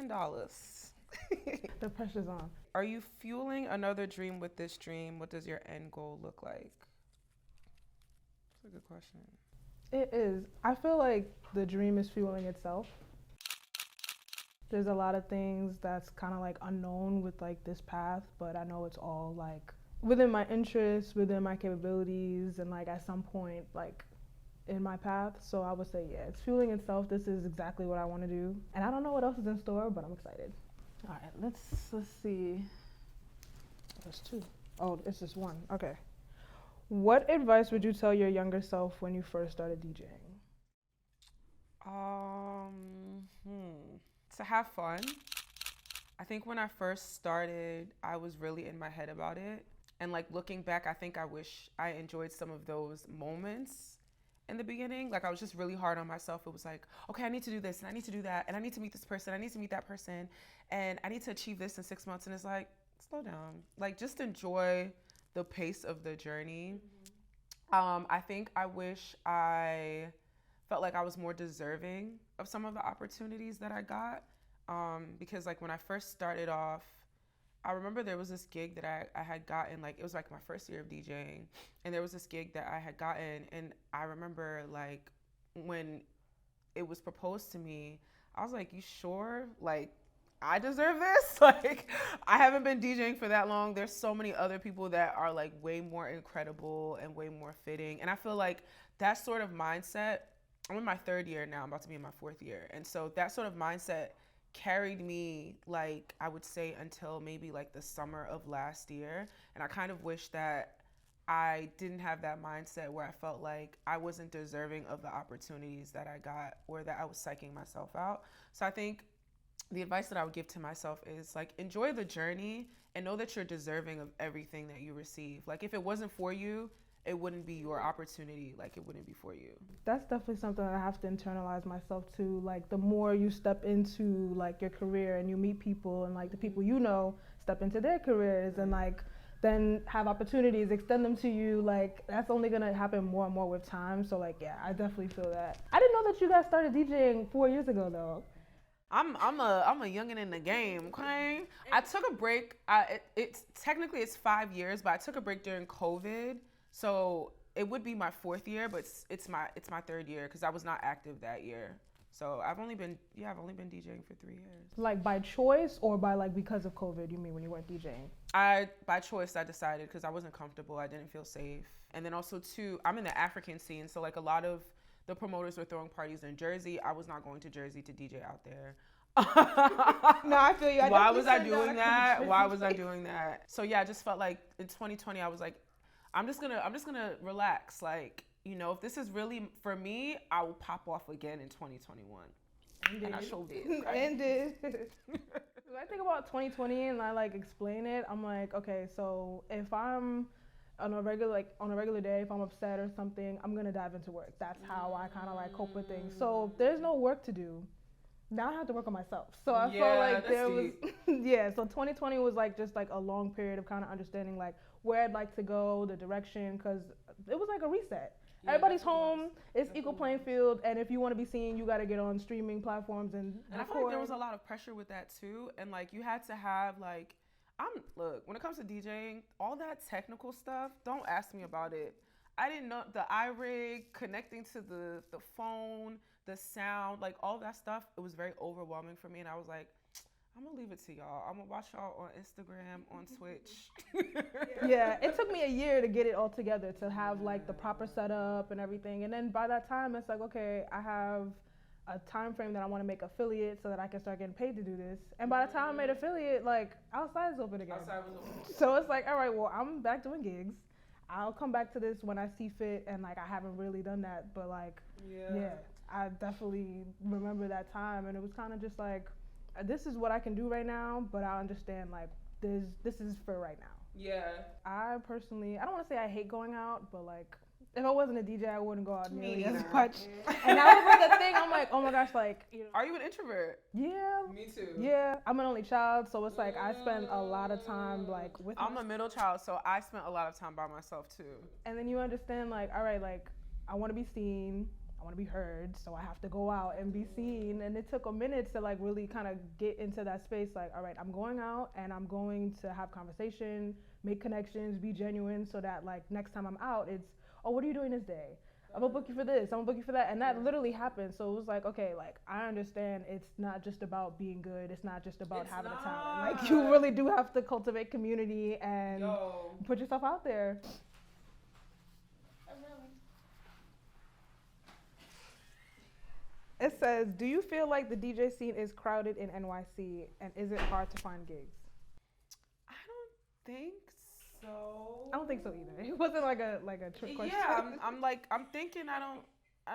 Kendollaz. The pressure's on. Are you fueling another dream with this dream? What does your end goal look like? That's a good question. It is. I feel like the dream is fueling itself. There's a lot of things that's kind of like unknown with like this path, but I know it's all like within my interests, within my capabilities, and like at some point like in my path. So I would say, yeah, it's fueling itself. This is exactly what I want to do. And I don't know what else is in store, but I'm excited. All right, let's see. There's two. Oh, it's just one. Okay. What advice would you tell your younger self when you first started DJing? To have fun. I think when I first started, I was really in my head about it. And like looking back, I think I wish I enjoyed some of those moments in the beginning. Like I was just really hard on myself. It was like, okay, I need to do this and I need to do that and I need to meet this person, I need to meet that person, and I need to achieve this in 6 months. And it's like, slow down. Like just enjoy the pace of the journey. I think I wish I felt like I was more deserving of some of the opportunities that I got. Because like when I first started off, I remember there was this gig that I had gotten, like it was like my first year of DJing, and there was this gig that I had gotten, and I remember like when it was proposed to me, I was like, you sure? Like I deserve this? Like I haven't been DJing for that long. There's so many other people that are like way more incredible and way more fitting. And I feel like that sort of mindset, I'm in my 3rd year now, I'm about to be in my 4th year. And so that sort of mindset carried me, like, I would say until maybe like the summer of last year. And I kind of wish that I didn't have that mindset where I felt like I wasn't deserving of the opportunities that I got, or that I was psyching myself out. So I think the advice that I would give to myself is like, enjoy the journey and know that you're deserving of everything that you receive. Like if it wasn't for you, it wouldn't be your opportunity. Like it wouldn't be for you. That's definitely something that I have to internalize myself too. Like the more you step into like your career and you meet people, and like the people you know step into their careers and like then have opportunities, extend them to you, like that's only gonna happen more and more with time. So like, yeah, I definitely feel that. I didn't know that you guys started DJing 4 years ago though. I'm a youngin' in the game, okay? I took a break. It's technically it's 5 years, but I took a break during COVID. So it would be my 4th year, but it's my 3rd year because I was not active that year. So I've only been DJing for 3 years. Like by choice or by like because of COVID, you mean when you weren't DJing? By choice, I decided because I wasn't comfortable. I didn't feel safe. And then also too, I'm in the African scene. So like a lot of the promoters were throwing parties in Jersey. I was not going to Jersey to DJ out there. No, I feel you. Why was I doing that? Why was I doing that? So yeah, I just felt like in 2020, I was like, I'm just gonna relax. Like, you know, if this is really for me, I will pop off again in 2021. And I showed it. Right? And when I think about 2020 and I like explain it, I'm like, okay, so if I'm on a regular day, if I'm upset or something, I'm gonna dive into work. That's how I kind of like cope with things. So there's no work to do. Now I have to work on myself. So I felt like there was, yeah. So 2020 was like just like a long period of kind of understanding like where I'd like to go, the direction, because it was like a reset. Yeah, everybody's home. It's equal playing field, and if you want to be seen, you got to get on streaming platforms and I feel like there was a lot of pressure with that too, and like you had to have like, look, when it comes to DJing, all that technical stuff, don't ask me about it. I didn't know the iRig, connecting to the phone, the sound, like all that stuff. It was very overwhelming for me, and I was like, I'm gonna leave it to y'all. I'm gonna watch y'all on Instagram, on Twitch. Yeah, it took me a year to get it all together, to have like the proper setup and everything. And then by that time, it's like, okay, I have a time frame that I want to make affiliate so that I can start getting paid to do this. And by the time I made affiliate, like outside is open again. Outside was open. So it's like, all right, well, I'm back doing gigs. I'll come back to this when I see fit, and like I haven't really done that, but like, yeah, I definitely remember that time, and it was kind of just like, this is what I can do right now, but I understand like this is for right now. Yeah. I personally, I don't want to say I hate going out, but like if I wasn't a DJ, I wouldn't go out nearly as much. And that was like the thing. I'm like, oh my gosh, like, you know. Are you an introvert? Yeah. Me too. Yeah, I'm an only child, so it's like I spend a lot of time like with. I'm a middle child, so I spent a lot of time by myself too. And then you understand like, all right, like I want to be seen. I want to be heard, so I have to go out and be seen. And it took a minute to like really kind of get into that space. Like, all right, I'm going out and I'm going to have conversation, make connections, be genuine, so that like next time I'm out, it's, oh, what are you doing this day? I'm gonna book you for this, I'm gonna book you for that. And that literally happened. So it was like, okay, like I understand it's not just about being good, it's not just about having a talent. Like you really do have to cultivate community and put yourself out there. It says, do you feel like the DJ scene is crowded in NYC, and is it hard to find gigs? I don't think so. I don't think so either. It wasn't like a trick question. Yeah, I'm thinking I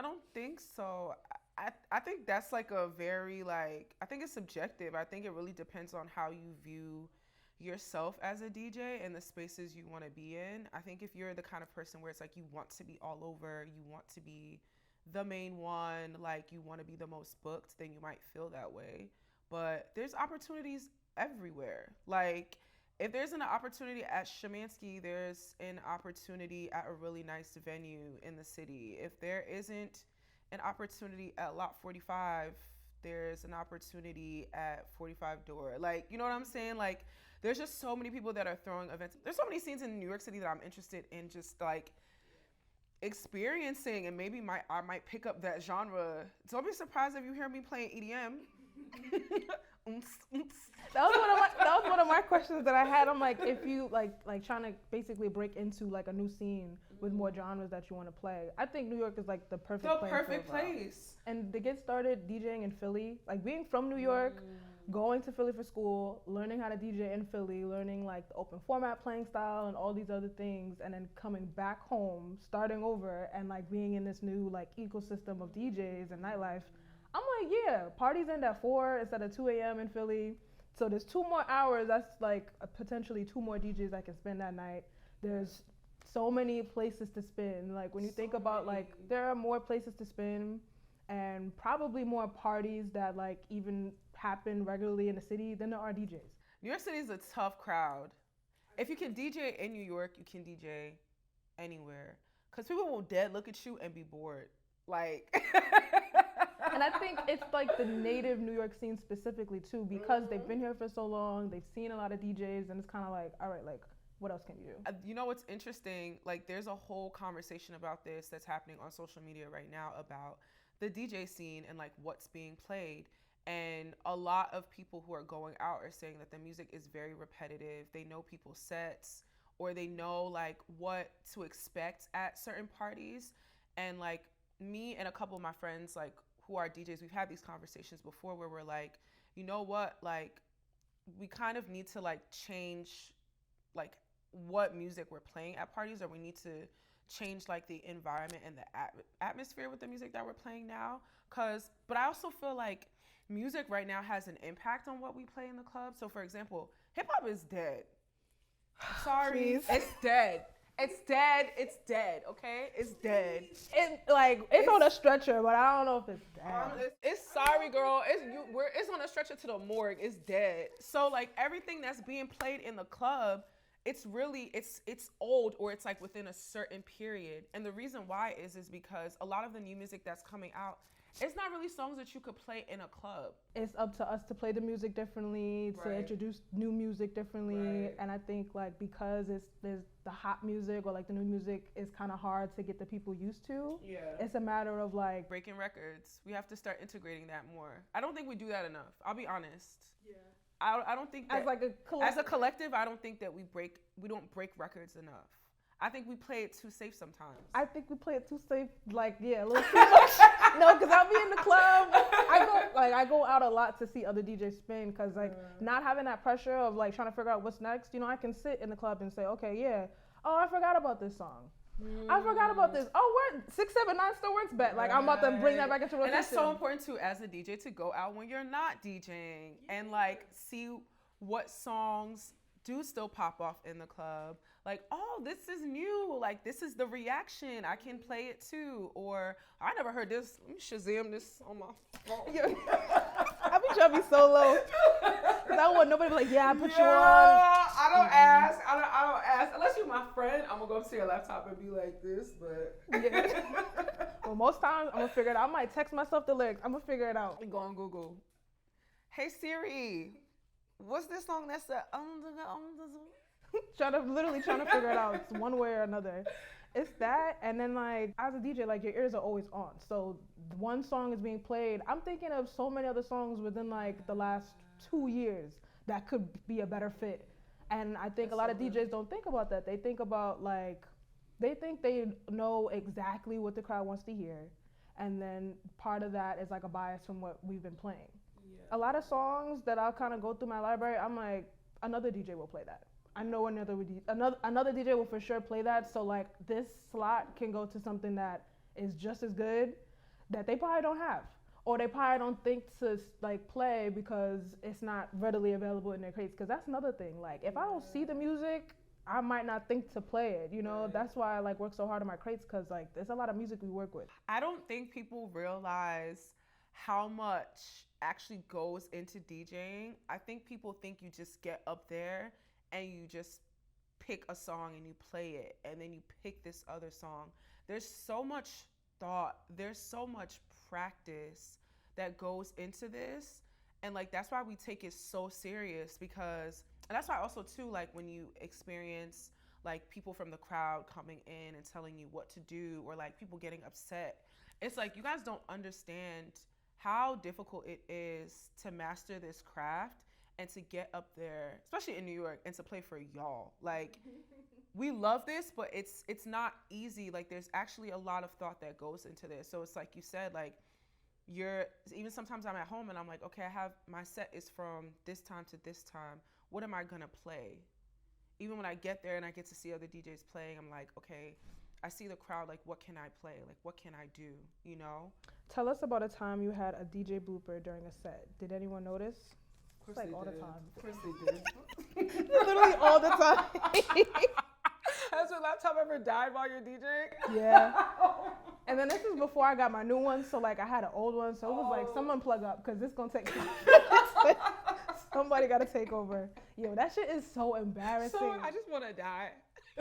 don't think so. I think that's like a very like, I think it's subjective. I think it really depends on how you view yourself as a DJ and the spaces you want to be in. I think if you're the kind of person where it's like you want to be all over, you want to be the main one, like you want to be the most booked, then you might feel that way. But there's opportunities everywhere. Like if there's an opportunity at Shemansky, there's an opportunity at a really nice venue in the city. If there isn't an opportunity at Lot 45, there's an opportunity at 45 Door. Like, you know what I'm saying? Like there's just so many people that are throwing events. There's so many scenes in New York City that I'm interested in just like experiencing, and maybe I might pick up that genre. Don't be surprised if you hear me playing EDM. That was one of my questions that I had. I'm like, if you like trying to basically break into like a new scene with more genres that you want to play, I think New York is like the perfect place. And to get started DJing in Philly, like being from New York, going to Philly for school, learning how to DJ in Philly, learning like the open format playing style and all these other things, and then coming back home, starting over, and like being in this new like ecosystem of DJs and nightlife. I'm like, yeah, parties end at 4 instead of 2 a.m. in Philly. So there's 2 more hours. That's like potentially 2 more DJs I can spend that night. There's so many places to spin. Like when you think about like, there are more places to spin and probably more parties that like even happen regularly in the city than there are DJs. New York City is a tough crowd. If you can DJ in New York, you can DJ anywhere. Because people will dead look at you and be bored. Like... And I think it's like the native New York scene specifically too, because they've been here for so long, they've seen a lot of DJs, and it's kind of like, all right, like, what else can you do? You know what's interesting? Like, there's a whole conversation about this that's happening on social media right now about the DJ scene and like what's being played. And a lot of people who are going out are saying that the music is very repetitive. They know people's sets, or they know like what to expect at certain parties. And like me and a couple of my friends, like, who are DJs, we've had these conversations before where we're like, you know what, like we kind of need to like change like what music we're playing at parties, or we need to change like the environment and the atmosphere with the music that we're playing now. But I also feel like music right now has an impact on what we play in the club. So for example, hip hop is dead. Sorry, it's dead. It's dead, okay? It's dead. It's on a stretcher, but I don't know if it's dead. It's sorry, girl. It's on a stretcher to the morgue. It's dead. So like everything that's being played in the club, it's really, it's old, or it's like within a certain period. And the reason why is because a lot of the new music that's coming out, it's not really songs that you could play in a club. It's up to us to play the music differently, to introduce new music differently. And I think like because there's the hot music or like the new music is kind of hard to get the people used to. Yeah. It's a matter of like breaking records. We have to start integrating that more. I don't think we do that enough. I'll be honest. Yeah. I don't think that as a collective, I don't think that we don't break records enough. I think we play it too safe sometimes. I think we play it too safe, like, yeah, a little too much. No, because I'll be in the club. I go out a lot to see other DJs spin, because, like, not having that pressure of, like, trying to figure out what's next, you know, I can sit in the club and say, okay, yeah, oh, I forgot about this song. I forgot about this. Oh, what? 6, 7, 9 still works back. Like, I'm about to bring that back into rotation. And that's so important, too, as a DJ, to go out when you're not DJing and, like, see what songs do still pop off in the club. Like, oh, this is new. Like, this is the reaction. I can play it too. Or, I never heard this. Let me Shazam this on my phone. I be trying to be so low. Because I want nobody to be like, yeah, I put you on. I don't ask. Unless you're my friend, I'm gonna go up to your laptop and be like this, but. Yeah. Well, most times, I'm gonna figure it out. I might text myself the lyrics. I'm gonna figure it out. Go on Google. Hey Siri, what's this song that's the literally trying to figure it out. It's one way or another. It's that, and then like as a DJ, like your ears are always on. So one song is being played. I'm thinking of so many other songs within like the last 2 years that could be a better fit. And I think a lot of DJs don't think about that. They think about like, they think they know exactly what the crowd wants to hear, and then part of that is like a bias from what we've been playing. Yeah. A lot of songs that I'll kind of go through my library, I'm like, another DJ will play that. I know another DJ will for sure play that. So like this slot can go to something that is just as good that they probably don't have, or they probably don't think to like play because it's not readily available in their crates. Because that's another thing. Like if I don't see the music, I might not think to play it. You know, that's why I like work so hard on my crates, because like there's a lot of music we work with. I don't think people realize how much actually goes into DJing. I think people think you just get up there and you just pick a song and you play it, and then you pick this other song. There's so much thought, there's so much practice that goes into this, and like that's why we take it so serious, because, and that's why also too, like when you experience like people from the crowd coming in and telling you what to do, or like people getting upset, it's like you guys don't understand how difficult it is to master this craft and to get up there, especially in New York, and to play for y'all. Like, we love this, but it's not easy. Like, there's actually a lot of thought that goes into this. So it's like you said, like, even sometimes I'm at home and I'm like, okay, my set is from this time to this time. What am I gonna play? Even when I get there and I get to see other DJs playing, I'm like, okay, I see the crowd, like, what can I play? Like, what can I do, you know? Tell us about a time you had a DJ blooper during a set. Did anyone notice? Of course like they all did. the time. Of course they did. Literally all the time. Has your laptop ever died while you're DJing? Yeah. And then this is before I got my new one, so like I had an old one, so it was like, someone plug up, because this gonna take somebody gotta take over. Yo, that shit is so embarrassing. So I just wanna die.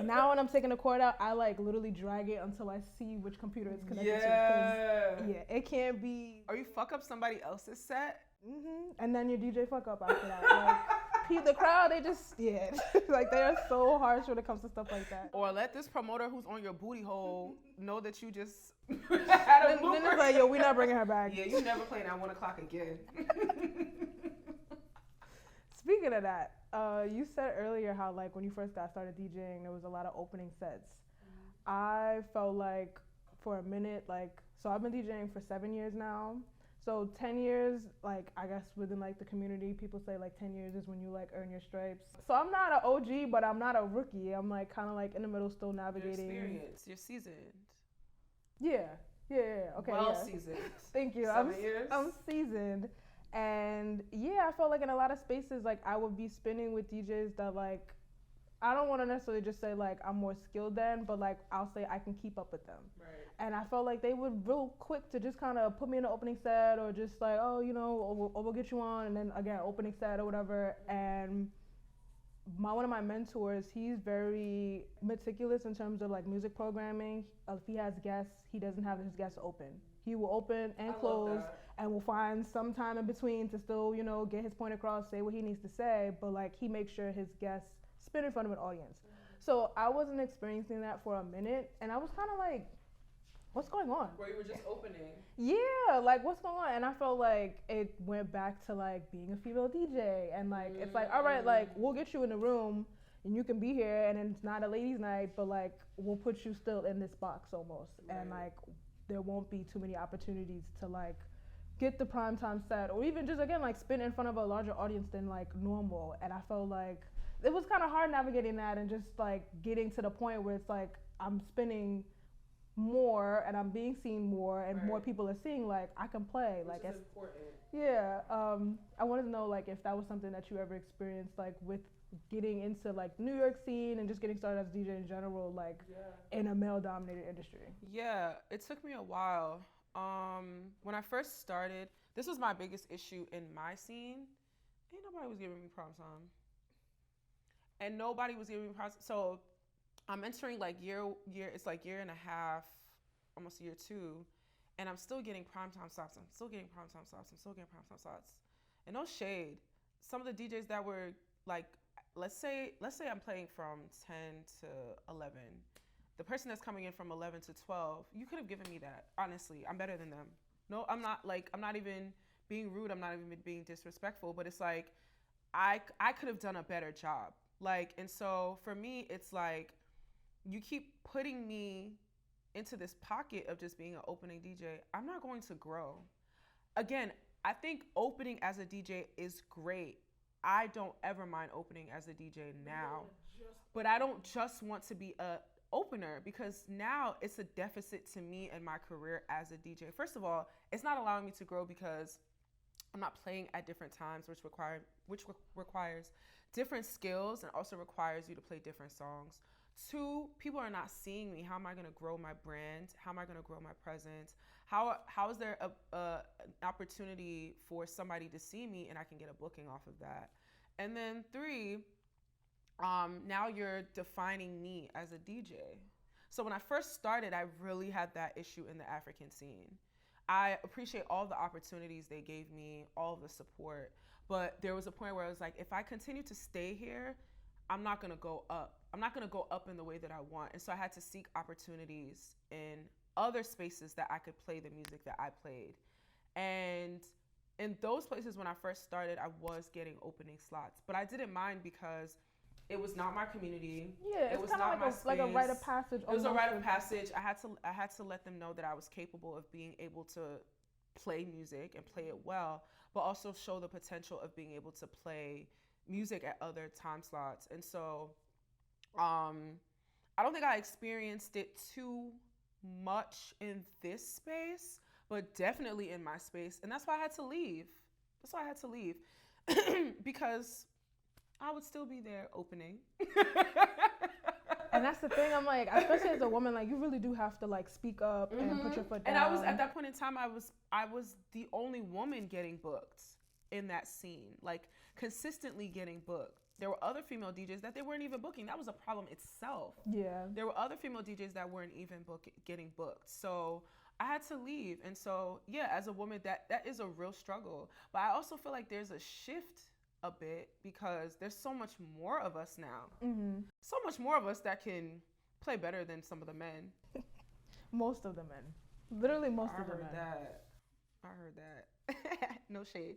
Now when I'm taking the cord out, I like literally drag it until I see which computer it's connected to. Yeah, it can't be. Or you fuck up somebody else's set. And then your DJ fuck up after that. Like, the crowd, they just, like they are so harsh when it comes to stuff like that. Or let this promoter who's on your booty hole know that you just had a blooper. Then it's like, yo, we're not bringing her back. Yeah, you never playing at 1 o'clock again. Speaking of that, you said earlier how like when you first got started DJing, there was a lot of opening sets. I felt like for a minute, like, so I've been DJing for 7 years now. So 10 years, like, I guess within like the community, people say like 10 years is when you like earn your stripes. So I'm not an OG, but I'm not a rookie. I'm like kind of like in the middle, still navigating. Your experience, you're seasoned. Yeah. Okay. Seasoned. Thank you. 7 years. I'm seasoned. And yeah, I felt like in a lot of spaces, like I would be spinning with DJs that like, I don't want to necessarily just say like I'm more skilled than, but like I'll say I can keep up with them. Right. And I felt like they were real quick to just kind of put me in the opening set, or just like, oh, you know, we'll get you on, and then again, opening set or whatever. And one of my mentors, he's very meticulous in terms of like music programming. If he has guests, he doesn't have his guests open. He will open and close, and will find some time in between to still, you know, get his point across, say what he needs to say, but like he makes sure his guests spin in front of an audience. So I wasn't experiencing that for a minute, and I was kind of like, what's going on? Where you were just opening. Yeah, like what's going on? And I felt like it went back to like being a female DJ, and like it's like, all right, like we'll get you in the room and you can be here, and it's not a ladies' night, but like we'll put you still in this box almost, and like there won't be too many opportunities to like get the primetime set, or even just again like spin in front of a larger audience than like normal. And I felt like it was kind of hard navigating that, and just like getting to the point where it's like I'm spinning more and I'm being seen more, and more people are seeing like I can play. Which like is important. Yeah. I wanted to know like if that was something that you ever experienced, like with getting into like New York scene and just getting started as a DJ in general, like in a male dominated industry. Yeah, it took me a while. When I first started, this was my biggest issue in my scene. Ain't nobody was giving me prompt time. and nobody was giving me props. So I'm entering like it's like year and a half, almost year 2, and I'm still getting primetime slots. I'm still getting primetime slots. And no shade. Some of the DJs that were like, let's say I'm playing from 10 to 11. The person that's coming in from 11 to 12, you could have given me that. Honestly, I'm better than them. No, I'm not even being rude. I'm not even being disrespectful, but it's like, I could have done a better job. Like, and so for me, it's like, you keep putting me into this pocket of just being an opening DJ. I'm not going to grow. Again, I think opening as a DJ is great. I don't ever mind opening as a DJ now, but I don't just want to be a opener, because now it's a deficit to me and my career as a DJ. First of all, it's not allowing me to grow because I'm not playing at different times, which requires different skills and also requires you to play different songs. 2, people are not seeing me. How am I going to grow my brand? How am I going to grow my presence? How is there an opportunity for somebody to see me and I can get a booking off of that? And then 3, now you're defining me as a DJ. So when I first started, I really had that issue in the African scene. I appreciate all the opportunities they gave me, all the support, but there was a point where I was like, if I continue to stay here, I'm not gonna go up. I'm not gonna go up in the way that I want. And so I had to seek opportunities in other spaces that I could play the music that I played. And in those places, when I first started, I was getting opening slots, but I didn't mind because it was not my community. Yeah, it was not like like a rite of passage. It was a rite of passage. I had to let them know that I was capable of being able to play music and play it well, but also show the potential of being able to play music at other time slots. And so I don't think I experienced it too much in this space, but definitely in my space. And that's why I had to leave. Because I would still be there opening. And that's the thing, I'm like, especially as a woman, like, you really do have to like speak up and put your foot down. And I was, at that point in time, I was the only woman getting booked in that scene, like consistently getting booked. There were other female DJs that they weren't even booking. That was a problem itself. Yeah. There were other female DJs that weren't even getting booked. So I had to leave. And so, yeah, as a woman, that is a real struggle. But I also feel like there's a shift a bit because there's so much more of us now. So much more of us that can play better than some of the men. Most of the men. Literally most of the men. I heard that. No shade.